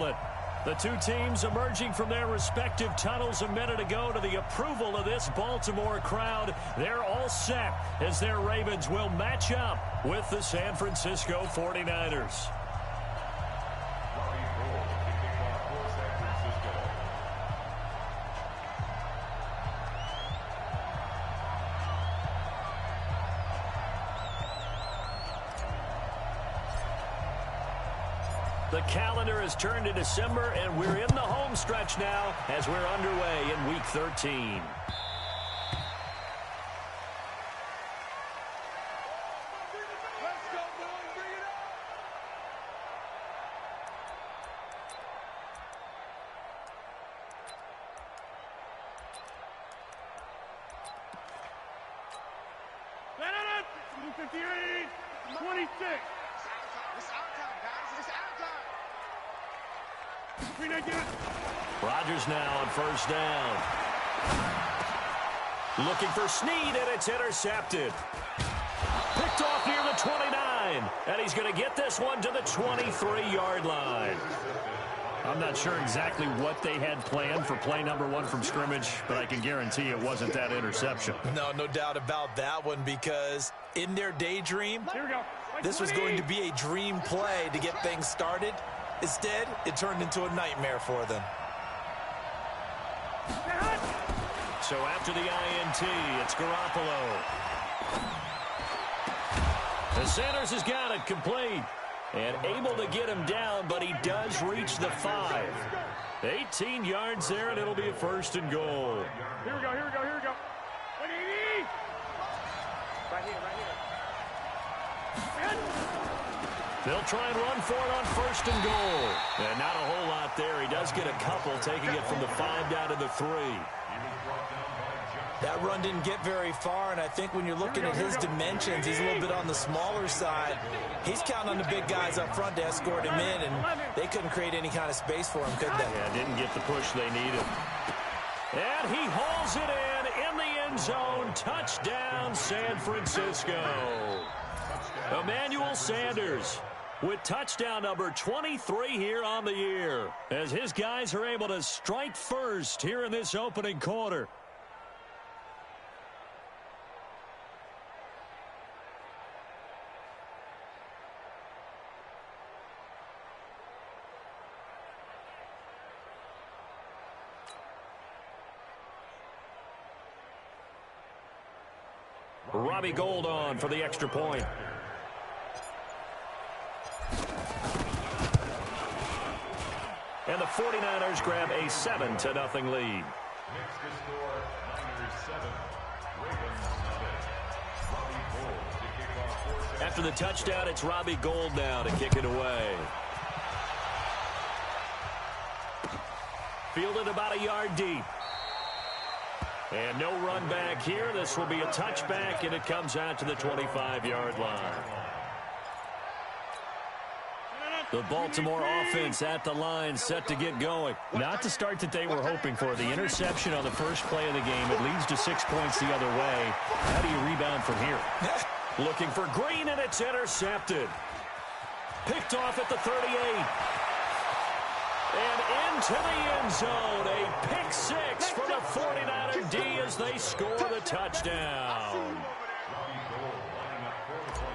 it. The two teams emerging from their respective tunnels a minute ago to the approval of this Baltimore crowd. They're all set as their Ravens will match up with the San Francisco 49ers. The calendar has turned to December, and we're in the home stretch now as we're underway in Week 13. Rodgers now on first down. Looking for Snead, and it's intercepted. Picked off near the 29, and he's going to get this one to the 23-yard line. I'm not sure exactly what they had planned for play number one from scrimmage, but I can guarantee it wasn't that interception. No doubt about that one, because in their daydream, this was going to be a dream play to get things started. Instead, it turned into a nightmare for them. So after the INT, it's Garoppolo. The Sanders has got it complete. And able to get him down, but he does reach the 5. 18 yards there, and it'll be a first and goal. Here we go. 180. Right here. They'll try and run for it on first and goal. And not a whole lot there. He does get a couple, taking it from the 5 down to the 3. That run didn't get very far, and I think when you're looking at his dimensions, he's a little bit on the smaller side. He's counting on the big guys up front to escort him in, and they couldn't create any kind of space for him, could they? Yeah, didn't get the push they needed. And he hauls it in the end zone. Touchdown, San Francisco. Emmanuel Sanders with touchdown number 23 here on the year, as his guys are able to strike first here in this opening quarter. Robbie Gould on for the extra point. And the 49ers grab a 7-0 lead. After the touchdown, it's Robbie Gould now to kick it away. Fielded about a yard deep. And no run back here. This will be a touchback, and it comes out to the 25-yard line. The Baltimore offense at the line, set to get going. Not the start that they were hoping for. The interception on the first play of the game. It leads to 6 points the other way. How do you rebound from here? Looking for Green, and it's intercepted. Picked off at the 38. And into the end zone. A pick 6 for the 49er D as they score the touchdown.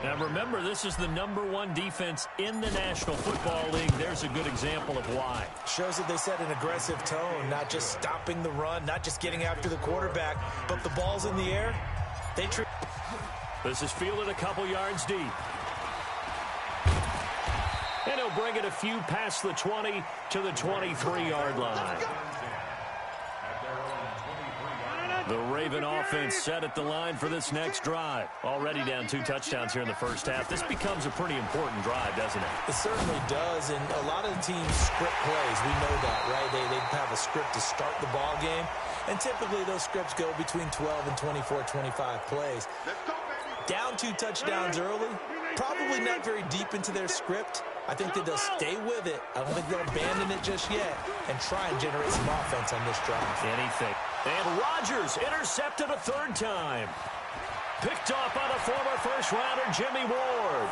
Now remember, this is the #1 defense in the National Football League. There's a good example of why. Shows that they set an aggressive tone, not just stopping the run, not just getting after the quarterback, but the ball's in the air. This is fielded a couple yards deep. And he'll bring it a few past the 20 to the 23-yard line. The Raven offense set at the line for this next drive. Already down 2 touchdowns here in the first half. This becomes a pretty important drive, doesn't it? It certainly does, and a lot of the teams script plays. We know that, right? They have a script to start the ball game, and typically those scripts go between 12 and 24, 25 plays. Down 2 touchdowns early, probably not very deep into their script. I think that they'll stay with it. I don't think they'll abandon it just yet and try and generate some offense on this drive. Anything. And Rodgers intercepted a 3rd time. Picked off by the former first-rounder Jimmy Ward.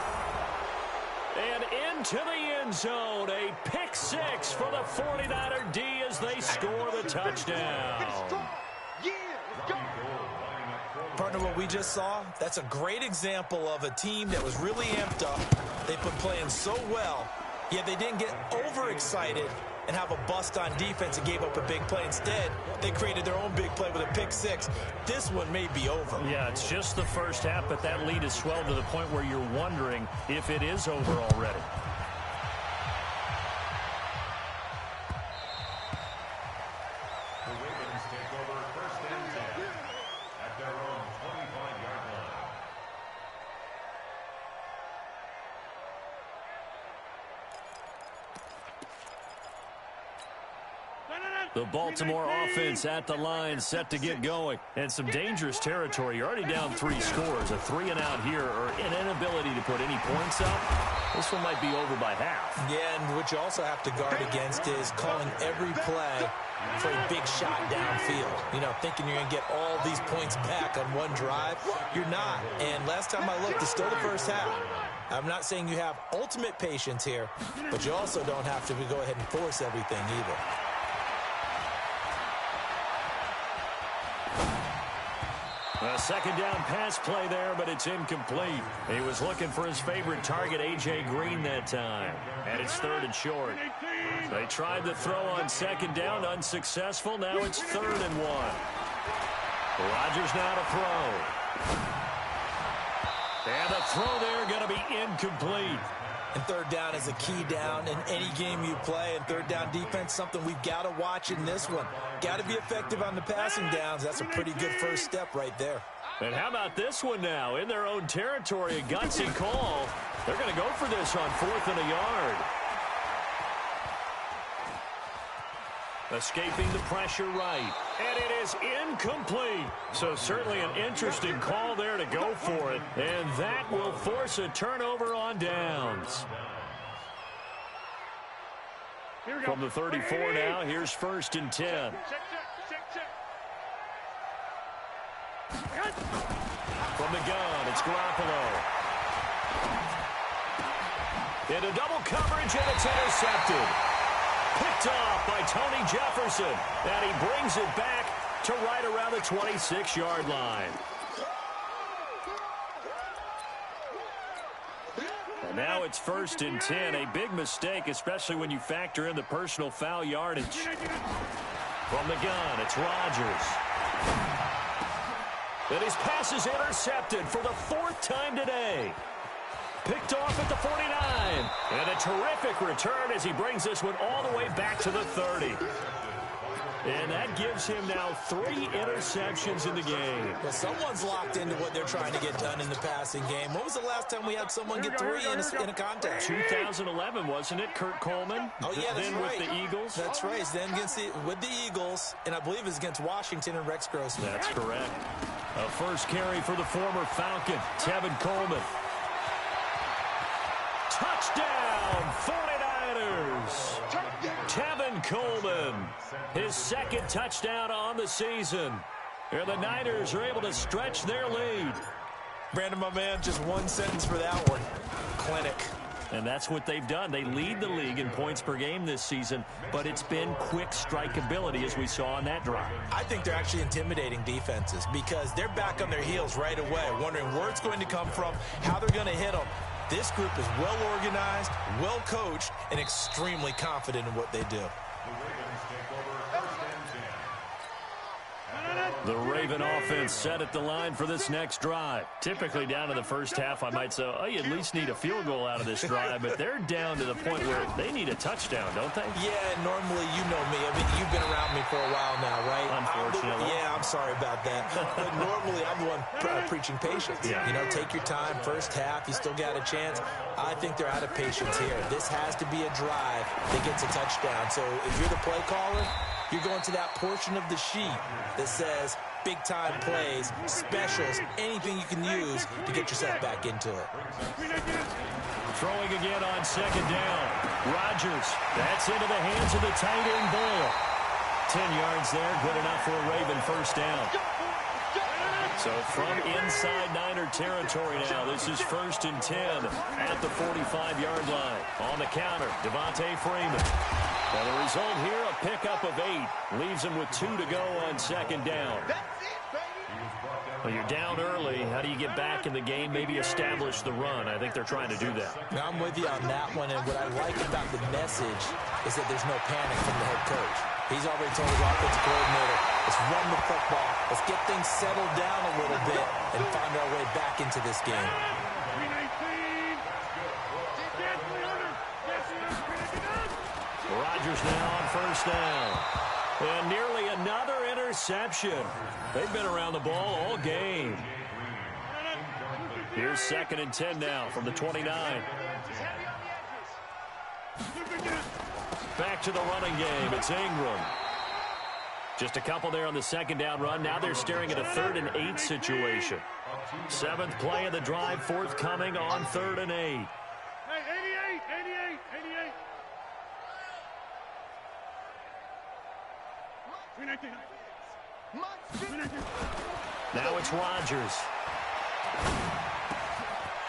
And into the end zone. A pick six for the 49er D as they score the touchdown. Partner, what we just saw, that's a great example of a team that was really amped up. They've been playing so well, yet they didn't get overexcited and have a bust on defense and gave up a big play. Instead, they created their own big play with a pick six. This one may be over. Yeah, it's just the first half, but that lead has swelled to the point where you're wondering if it is over already. The Ravens take over first and 10 at their own 25-yard line. The Baltimore offense at the line, set to get going. And some dangerous territory. You're already down 3 scores. A 3-and-out here, or an inability to put any points up. This one might be over by half. Yeah, and what you also have to guard against is calling every play for a big shot downfield. You know, thinking you're going to get all these points back on one drive. You're not. And last time I looked, it's still the first half. I'm not saying you have ultimate patience here, but you also don't have to go ahead and force everything either. A second down pass play there, but it's incomplete. He was looking for his favorite target, A.J. Green, that time. And it's 3rd and short. They tried to throw on second down, unsuccessful. Now it's 3rd and 1. Rodgers now to throw. And the throw there going to be incomplete. And 3rd down is a key down in any game you play. And 3rd down defense, something we've got to watch in this one. Got to be effective on the passing downs. That's a pretty good first step right there. And how about this one now? In their own territory, a gutsy call. They're going to go for this on 4th and a yard. Escaping the pressure right. And it is incomplete. So certainly an interesting call there to go for it. And that will force a turnover on downs. From the 34 now, here's 1st and 10. From the gun, it's Garoppolo. Into double coverage, and it's intercepted. Picked off by Tony Jefferson. And he brings it back to right around the 26-yard line. And now it's 1st and 10. A big mistake, especially when you factor in the personal foul yardage. From the gun, it's Rodgers. And his pass is intercepted for the 4th time today. Picked off at the 49. And a terrific return as he brings this one all the way back to the 30. And that gives him now 3 interceptions in the game. Well, someone's locked into what they're trying to get done in the passing game. When was the last time we had someone get 3 in a contest? 2011, wasn't it? Kurt Coleman? Oh, yeah, that's then right. with the Eagles? That's right. Then with the Eagles, and I believe it's against Washington and Rex Grossman. That's correct. A first carry for the former Falcon, Tevin Coleman. Touchdown, 49ers! Tevin Coleman, his 2nd touchdown on the season. And the Niners are able to stretch their lead. Brandon, my man, just one sentence for that one. Clinic. And that's what they've done. They lead the league in points per game this season, but it's been quick strikeability as we saw on that drive. I think they're actually intimidating defenses because they're back on their heels right away, wondering where it's going to come from, how they're going to hit them. This group is well organized, well coached, and extremely confident in what they do. The Raven offense set at the line for this next drive. Typically down in the first half, I might say, oh, you at least need a field goal out of this drive, but they're down to the point where they need a touchdown, don't they? Yeah, normally, you know me. I mean, you've been around me for a while now, right? Unfortunately. I'm sorry about that. But normally, I'm the one preaching patience. Yeah. You know, take your time. First half, you still got a chance. I think they're out of patience here. This has to be a drive that gets a touchdown. So if you're the play caller, you're going to that portion of the sheet that says big-time plays, specials, anything you can use to get yourself back into it. Throwing again on second down. Rodgers, that's into the hands of the tight end Boyle. 10 yards there, good enough for a Raven first down. So from inside Niner territory now, this is 1st and 10 at the 45-yard line. On the counter, Devontae Freeman. And the result here, a pickup of 8. Leaves him with 2 to go on 2nd down. Well, you're down early. How do you get back in the game, maybe establish the run? I think they're trying to do that. Now, I'm with you on that one, and what I like about the message is that there's no panic from the head coach. He's already told his offensive coordinator, let's run the football, let's get things settled down a little bit and find our way back into this game. Rodgers now on 1st down. And nearly another interception. They've been around the ball all game. Here's 2nd and 10 now from the 29. Back to the running game. It's Ingram. Just a couple there on the 2nd down run. Now they're staring at a 3rd and 8 situation. 7th play of the drive, forthcoming on 3rd and 8. Hey, 88. Now it's Rodgers.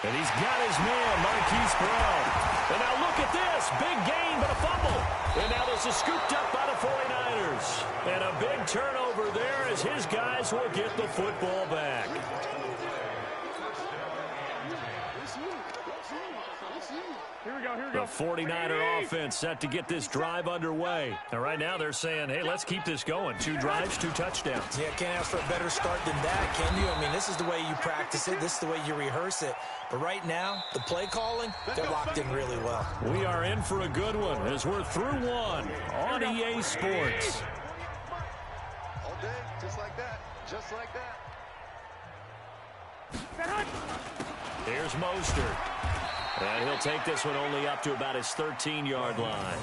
And he's got his man, Marquise Brown. And now look at this. Big gain, but a fumble. And now this is scooped up by the 49ers. And a big turnover there as his guys will get the football back. The 49er offense set to get this drive underway. And right now they're saying, hey, let's keep this going. 2 drives, 2 touchdowns. Yeah, can't ask for a better start than that, can you? I mean, this is the way you practice it. This is the way you rehearse it. But right now, the play calling, they're locked in really well. We are in for a good one as we're through one on EA Sports. All day, just like that. Just like that. Here's Mostert. And he'll take this one only up to about his 13-yard line.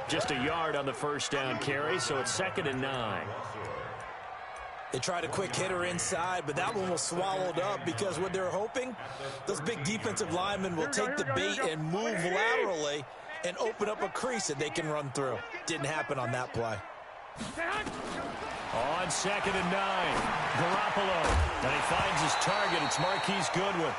Just a yard on the 1st down carry, so it's 2nd and 9. They tried a quick hitter inside, but that one was swallowed up because what they're hoping, those big defensive linemen will take the bait and move laterally and open up a crease that they can run through. Didn't happen on that play. On 2nd and 9, Garoppolo. And he finds his target. It's Marquise Goodwin.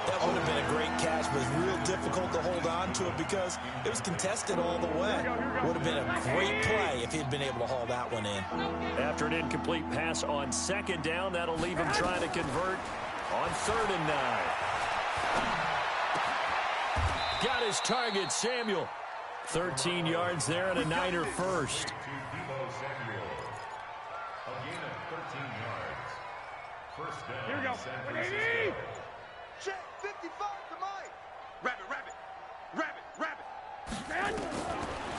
That would have been a great catch, but it's real difficult to hold on to it because it was contested all the way. Would have been a great play if he'd been able to haul that one in. After an incomplete pass on 2nd down, that'll leave him trying to convert on 3rd and 9. Got his target, Samuel. 13 yards there and a Niner first. Here we go. Check 55 to Mike. Rabbit.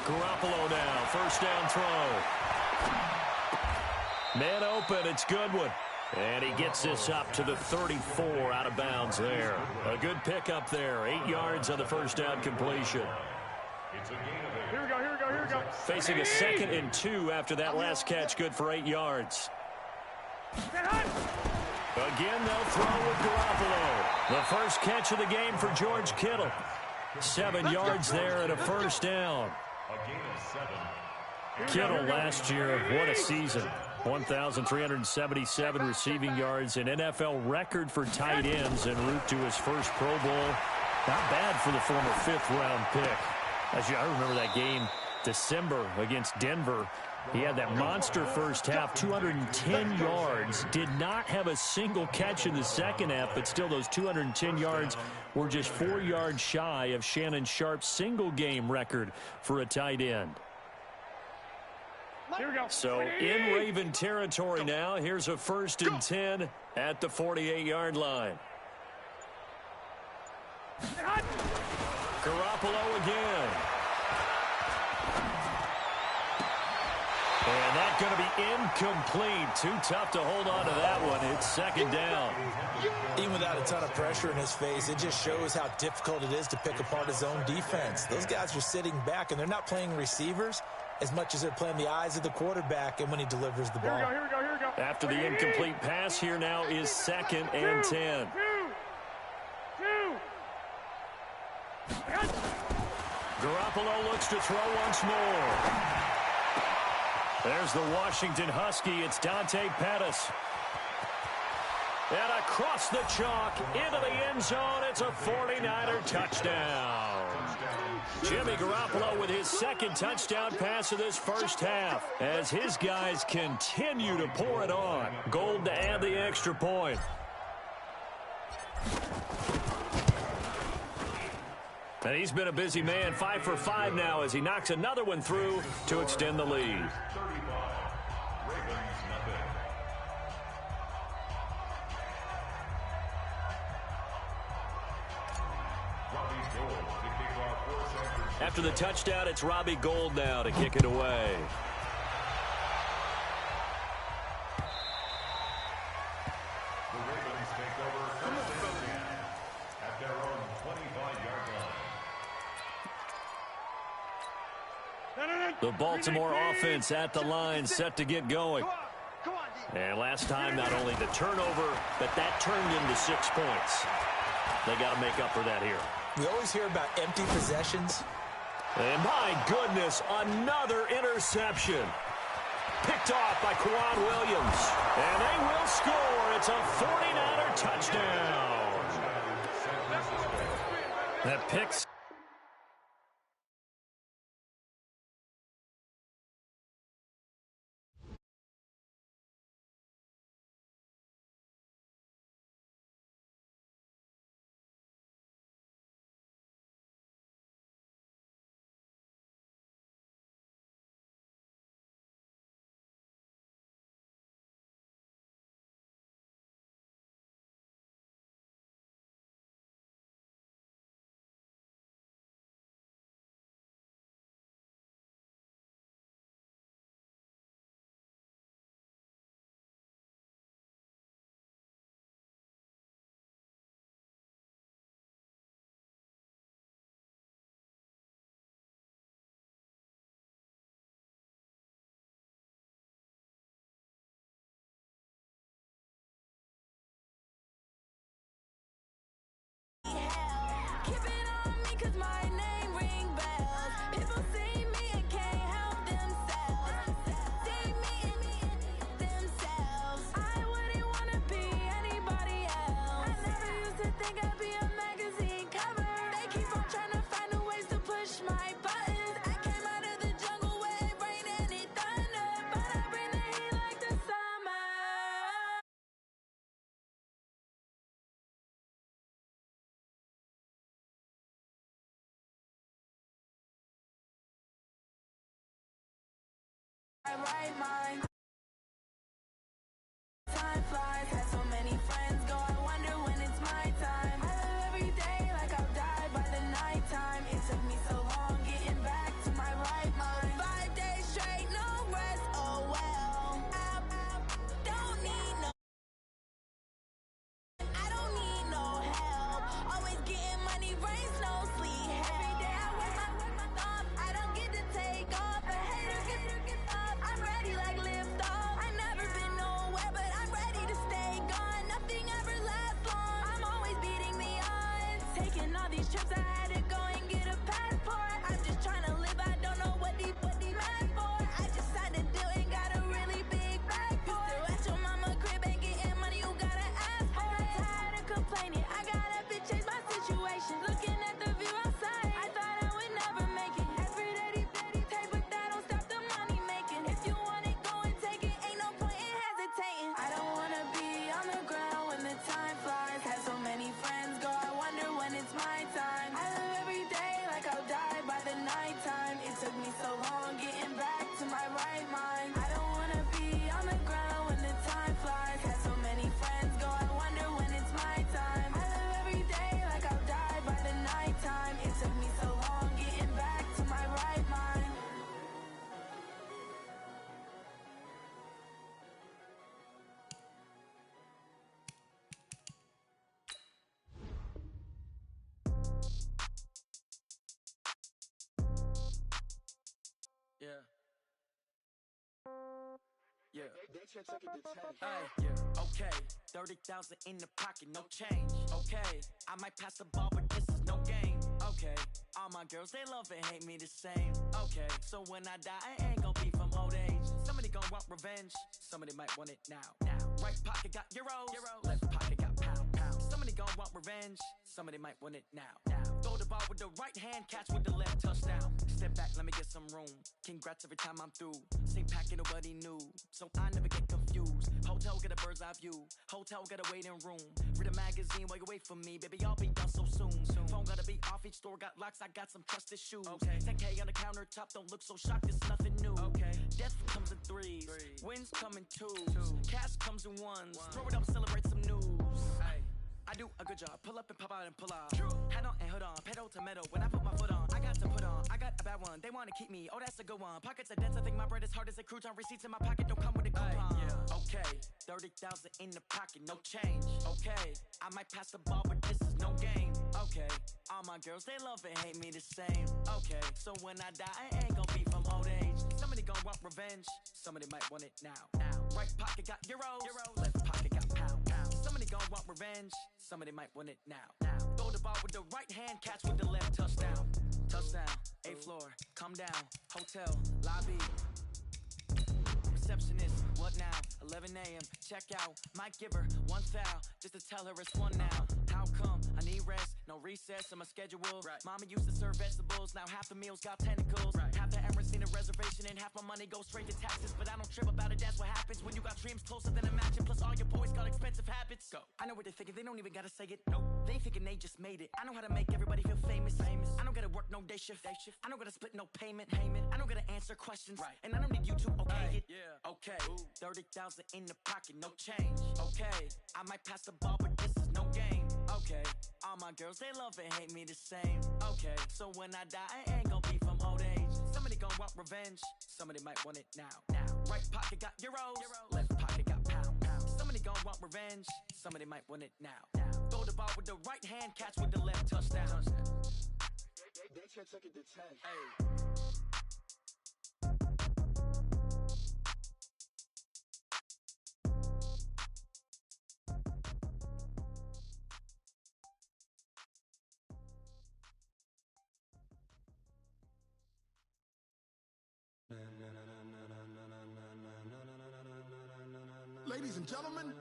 Garoppolo now, 1st down throw. Man open, it's Goodwin. And he gets this up to the 34 out of bounds there. A good pickup there, 8 yards on the 1st down completion. Here we go. Facing a 2nd and 2 after that last catch, good for 8 yards. Again, they'll throw with Garoppolo. The first catch of the game for George Kittle. 7 yards there and a 1st down. Kittle last year, what a season. 1,377 receiving yards, an NFL record for tight ends en route to his first Pro Bowl. Not bad for the former 5th-round pick. I remember that game, December against Denver. He had that monster first half, 210 yards. Did not have a single catch in the second half, but still those 210 yards were just 4 yards shy of Shannon Sharp's single-game record for a tight end. Here we go. So in Raven territory now, here's a 1st and 10 at the 48-yard line. Garoppolo again. And that's going to be incomplete. Too tough to hold on to that one. It's 2nd down. Even without a ton of pressure in his face, it just shows how difficult it is to pick apart his own defense. Those guys are sitting back, and they're not playing receivers as much as they're playing the eyes of the quarterback and when he delivers the ball. Here we go. After the incomplete pass, here now is 2nd and 10. Garoppolo looks to throw once more. There's the Washington Husky. It's Dante Pettis. And across the chalk, into the end zone, it's a 49er touchdown. Jimmy Garoppolo with his second touchdown pass of this first half as his guys continue to pour it on. Gold to add the extra point. And he's been a busy man, 5 for 5 now as he knocks another one through to extend the lead. After the touchdown, it's Robbie Gould now to kick it away. The Ravens take over first and 10 at their own 25-yard line. The Baltimore offense at the line, set to get going. And last time, not only the turnover, but that turned into 6 points. They got to make up for that here. We always hear about empty possessions. And my goodness, another interception. Picked off by Quan Williams. And they will score. It's a 49er touchdown. That picks. Keep it on me 'cause my name ring bells. People see me and can't help themselves. See me and themselves. I wouldn't wanna be anybody else. I never used to think I'd be a magazine cover. They keep on trying to find new ways to push my buttons. I came out of the jungle where it rained and it thunder, but I bring the heat like the summer. Right mind. Time flies, had so many friends go. I wonder when it's my time. I live every day like I'll die by the nighttime. It took me so long getting back to my right mind. 5 days straight, no rest. Oh well. I don't need no. I don't need no help. Always getting money, rains, no sleep. Every day I work my thumb. I don't get to take off. A hater get up. I'm ready like lift off. I've never been nowhere, but I'm ready to stay gone. Nothing ever lasts long. I'm always beating the odds. Taking all these trips, I had to go and get a passport. I'm just trying to live. I don't know what these mad for. I just signed a deal and got a really big bag for it. Still at your mama crib and getting money, you gotta ask for it. Tired of complaining, I got up and changed my situation. Looking at the view outside, I thought I would never make it. Every day take, but that don't stop the money making. If you want it, go and take it. Ain't no point in hesitating. I don't wanna be on the ground when the time flies. Had so many friends go, I wonder when it's my time. I live every day like I'll die by the nighttime. It took me so long getting back to my right mind. I don't wanna be on the ground when the time flies. Had so many friends go, I wonder when it's my time. I live every day like I'll die by the nighttime. It took me so long getting back to my right mind. Yeah. Yeah. Hey, yeah. Okay. 30,000 in the pocket, no change. Okay. I might pass the ball, but this is no game. Okay. All my girls, they love and hate me the same. Okay. So when I die, I ain't gonna be from old age. Somebody gonna want revenge. Somebody might want it now. Right pocket got euros. Left pocket gon' want revenge. Somebody might want it now. Throw the ball with the right hand, catch with the left, touchdown. Step back, let me get some room. Congrats every time I'm through. Same packing, nobody knew, so I never get confused. Hotel, get a bird's eye view. Hotel, get a waiting room. Read a magazine while you wait for me, baby, I'll be done so soon. Phone gotta be off, each store got locks, I got some trusted shoes. 10K on the countertop, don't look so shocked, it's nothing new. Death comes in threes, wins come in twos. Cash comes in ones, throw it up, celebrate some news. I do a good job, pull up and pop out and pull out. Head on and hood on, pedal to metal. When I put my foot on, I got to put on. I got a bad one, they wanna keep me, oh that's a good one. Pockets are dense, I think my bread is hard as a crouton. Receipts in my pocket don't come with a coupon. Okay, 30,000 in the pocket, no change. Okay, I might pass the ball, but this is no game. Okay, all my girls, they love and hate me the same. Okay, so when I die, I ain't gon' be from old age. Somebody gon' want revenge, somebody might want it now. Right pocket got euros, left pocket got pound. Somebody gon' want revenge, somebody might want it now. Throw the ball with the right hand, catch with the left, touchdown. Touchdown, 8th floor, come down, hotel, lobby. Receptionist, what now? 11 a.m., check out. Might give her one foul, just to tell her it's one now. How come? I need rest, no recess in my schedule. Mama used to serve vegetables, now half the meals got tentacles. Half the errands need a reservation and half my money goes straight to taxes. But I don't trip about it, that's what happens when you got dreams closer than a mansion. Plus all your boys got expensive habits. Go. I know what they're thinking, they don't even gotta say it. Nope. They thinking they just made it. I know how to make everybody feel famous. I don't gotta work no day shift. I don't gotta split no payment. I don't gotta answer questions. And I don't need you to okay it. Okay, 30,000 in the pocket, no change. Okay, I might pass the ball, but this is no game. Okay, all my girls, they love and hate me the same. Okay, so when I die, I ain't gon' be from old age. Somebody gon' want revenge, somebody might want it now. Right pocket got euros, left pocket got pound. Somebody gon' want revenge, somebody might want it now. Throw the ball with the right hand, catch with the left, touchdown. They took it to 10. Ladies and gentlemen,